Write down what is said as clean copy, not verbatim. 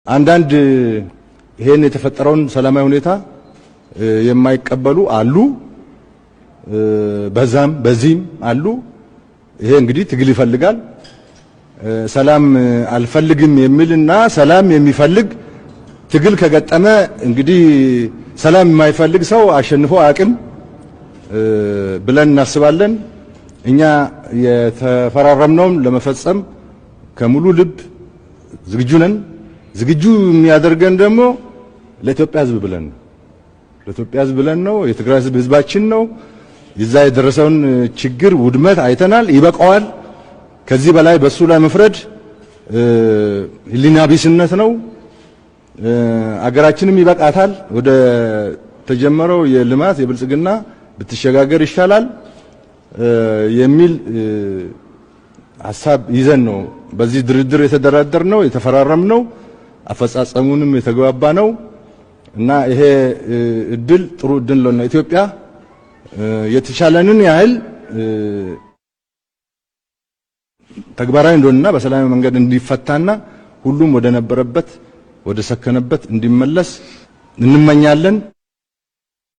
አንዳንድ ይሄን የተፈጠረውን ሰላማዊ ሁኔታ የማይቀበሉ አሉ፣ በዛም በዚህም አሉ። ይሄ እንግዲህ ትግል ይፈልጋል። ሰላም አልፈልግም የሚልና ሰላም የሚፈልግ ትግል ከገጠመ እንግዲህ ሰላም የማይፈልግ ሰው አሸንፎ አያውቅም ብለን እናስባለን። እኛ የተፈራረምነውን ለመፈጸም ከሙሉ ልብ ዝግጁ ነን። ዝግጁ የሚያደርገን ደግሞ ለኢትዮጵያ ሕዝብ ብለን ነው። ለኢትዮጵያ ሕዝብ ብለን ነው። የትግራይ ሕዝብ ሕዝባችን ነው። ይዛ የደረሰውን ችግር ውድመት አይተናል። ይበቃዋል። ከዚህ በላይ በሱ ላይ መፍረድ ሕሊና ቢስነት ነው። አገራችንም ይበቃታል። ወደ ተጀመረው የልማት የብልጽግና ብትሸጋገር ይሻላል የሚል ሐሳብ ይዘን ነው በዚህ ድርድር የተደራደርነው የተፈራረምነው አፈጻጸሙንም የተግባባ ነው እና ይሄ እድል ጥሩ እድል ነው። ኢትዮጵያ የተቻለንን ያህል ተግባራዊ እንደሆነና በሰላማዊ መንገድ እንዲፈታና ሁሉም ወደ ነበረበት ወደ ሰከነበት እንዲመለስ እንመኛለን።